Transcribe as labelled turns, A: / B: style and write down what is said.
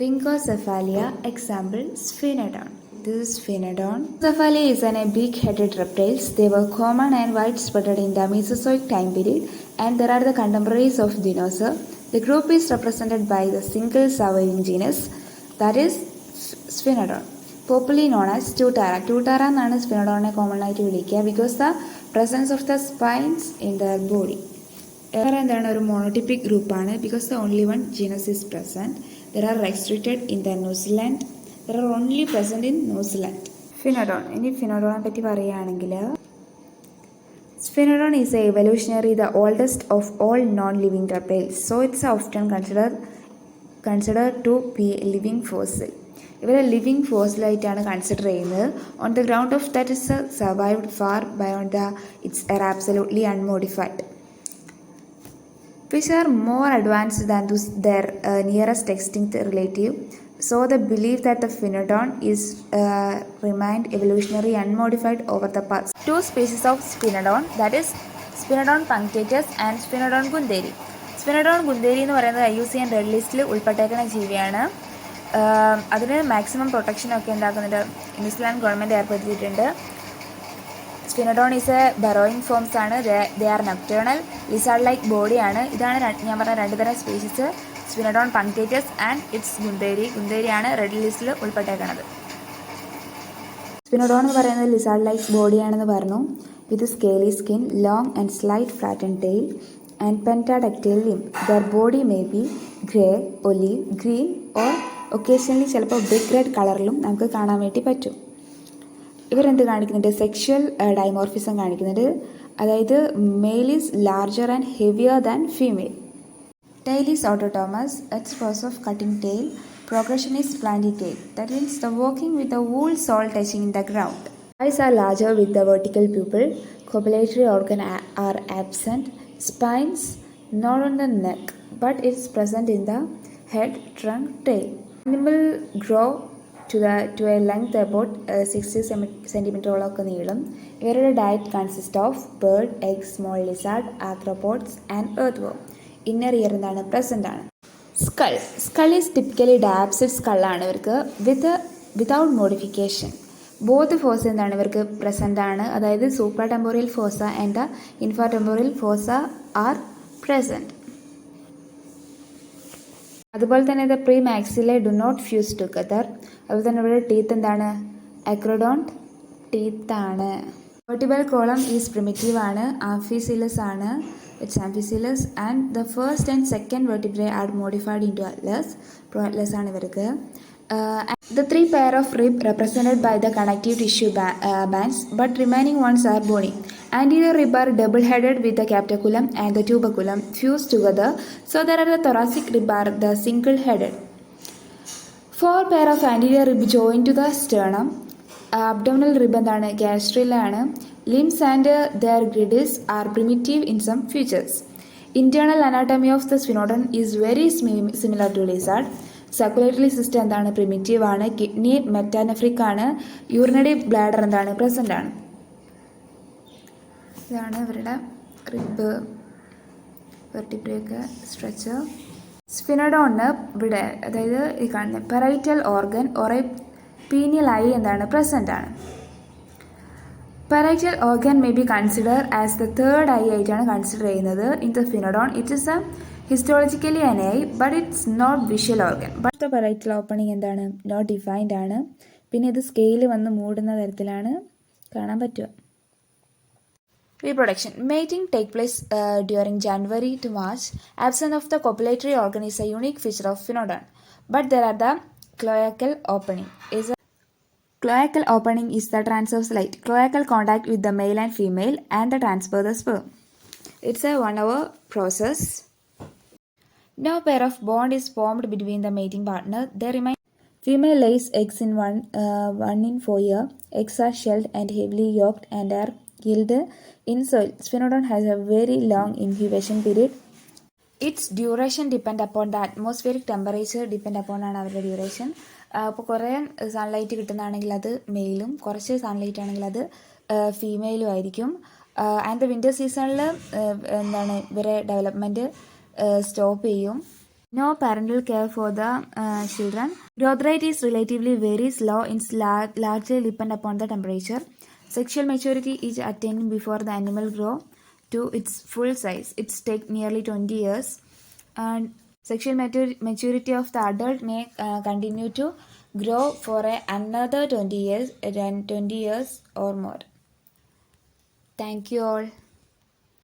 A: Rhynchocephalia, example, sphenodon. This is sphenodon. Rhynchocephalia is a big-headed reptiles. They were common and widespread in the Mesozoic time period, and they are the contemporaries of dinosaurs. The group is represented by the single surviving genus, that is sphenodon, popularly known as tutara. Tutara എന്നാണ് സ്പിനോഡോണിനെ common ആയിട്ട് വിളിക്കുക because the presence of the spines in the body. എന്താണ് ഒരു monotypic ഗ്രൂപ്പാണ് because the only one genus is present. There are restricted in the New Zealand. There are only present in New Zealand. Sphenodon. ഇനി ഫിനോഡോണെ പറ്റി പറയുകയാണെങ്കിൽ sphenodon is a evolutionary the oldest of all non-living reptiles, so it's often considered to be a living fossil. ഇവരെ living ഫോസിലായിട്ടാണ് consider ചെയ്യുന്നത്. On the ground of that is survived far beyond the its uh absolutely unmodified, which are more advanced than their nearest extinct relative. So the belief that the phenodon is remained evolutionary unmodified over the past. Two species of sphenodon, that is sphenodon punctatus and sphenodon gunderi. Sphenodon gunderi എന്ന് പറയുന്നത് IUCN red ലിസ്റ്റിൽ ഉൾപ്പെട്ടേക്കുന്ന ജീവിയാണ്. അതിന് maximum പ്രൊട്ടക്ഷനൊക്കെ എന്താക്കുന്നുണ്ട് New Zealand government ഏർപ്പെടുത്തിയിട്ടുണ്ട്. Sphenodon is a burrowing forms ആണ്. They are nocturnal lizard like ബോഡിയാണ്. ഇതാണ് ഞാൻ പറഞ്ഞ രണ്ട് തരം species, Sphenodon punctatus and its guentheri. ഗുന്തേരിയാണ് റെഡ് ലിസ്റ്റിൽ ഉൾപ്പെട്ടേക്കുന്നത്. സ്പിനോഡോൺ എന്ന് പറയുന്നത് ലിസാർഡ് ലൈക്ക് ബോഡിയാണെന്ന് പറഞ്ഞു. With scaly skin, long and slight flatten tail and pentadactyl limb. Their body may be grey, olive, green or occasionally ചിലപ്പോൾ ബിഗ് റെഡ് കളറിലും നമുക്ക് കാണാൻ വേണ്ടി പറ്റും. ഇവരെന്ത് കാണിക്കുന്നുണ്ട്? സെക്ഷൽ ഡൈമോർഫിസം കാണിക്കുന്നുണ്ട്. അതായത് mail is larger and heavier than female. Tail is autotomous. Its process of cutting tail. Progression is planty tail. That means the walking with the wool sole touching the ground. Eyes are larger with the vertical pupil. Copulatory organ are absent. Spines not on the neck, but it's present in the head, trunk, tail. Animal grow to a length about 60 സെൻറ്റിമീറ്ററോളൊക്കെ നീളം. ഇവരുടെ diet consist of bird, egg, small lizard, arthropods and earth. Inner year എന്താണ്? Present ആണ്. Skull is typically ഡയാപ്സിഡ് സ്കളാണ് ഇവർക്ക് without modification. Both four എന്താണ് ഇവർക്ക് present ആണ്. അതായത് super temporal fossa and the infra temporal fossa are present. അതുപോലെ തന്നെ the premaxillae do not fuse together. അതുപോലെ തന്നെ ഇവിടെ ടീത്ത് എന്താണ്? അക്രോഡോണ്ട് ടീത്ത് ആണ്. വെർട്ടിബൽ കോളം ഈസ് പ്രിമിറ്റീവ് ആണ്. ആംഫിസിലസ് ആണ്. It's amphicoelous and the first and second vertebrae are modified into atlas. Pro-atlas ആണ് ഇവർക്ക്. The three pair of rib represented by the connective tissue bands, but remaining ones are bony. Anterior rib are double-headed with the capitaculum and the tuberculum fused together, so there are the thoracic rib are the single-headed. Four pair of anterior rib join to the sternum. Abdominal rib എന്താണ്? ഗാസ്ട്രിലാണ്. Limbs and their girdles are primitive in some features. Internal anatomy of the sphenodon is very similar to lizard. Circulatory system എന്താണ്? Primitive ആണ്. Kidney മെറ്റാനെഫ്രിക് ആണ്. Urinary bladder എന്താണ്? Present ആണ്. ഇതാണ് ഇവരുടെ rib വെർട്ടിബ്രയൊക്കെ structure. സ്ഫിനോഡോണിന് ഇവിടെ അതായത് ഈ കാണുന്ന parietal organ or A pineal I എന്താണ്? പ്രസൻ്റ് ആണ്. Parietal organ may be considered as the third eye ആയിട്ടാണ് കൺസിഡർ ചെയ്യുന്നത്. In the Sphenodon it is histologically an eye but it's not visual organ. But the parietal opening എന്താണ്? Not defined ആണ്. പിന്നെ ഇത് scale വന്ന് മൂടുന്ന തരത്തിലാണ് കാണാൻ പറ്റുക. Reproduction. Mating take place during January to March. Absence of the copulatory organ is a unique feature of phenodon. But there are the cloacal opening. Cloacal opening is the transverse light. Cloacal contact with the male and female and the transfer the sperm. It's a 1-hour process. No pair of bond is formed between the mating partner. They remain. Female lays eggs in one in 4 years. Eggs are shelled and heavily yolked and are yielded in soil. Sphenodon has a very long incubation period. Its duration depend upon the atmospheric temperature. Depend upon ആണ് അവരുടെ duration. അപ്പോൾ കുറേ sunlight കിട്ടുന്നതാണെങ്കിൽ അത് മെയിലും കുറച്ച് sunlight ആണെങ്കിൽ അത് ഫീമെയിലും ആയിരിക്കും. ആൻഡ് ദ വിൻ്റർ സീസണിൽ എന്താണ് ഇവരെ ഡെവലപ്മെൻറ്റ് സ്റ്റോപ്പ് ചെയ്യും. No parental care for the children. Growth rate is relatively very slow. It's largely depend upon the temperature. Sexual maturity is attained before the animal grow to its full size. It's take nearly 20 years. And sexual maturity of the adult may continue to grow for another 20 years, 20 years or more. Thank you all.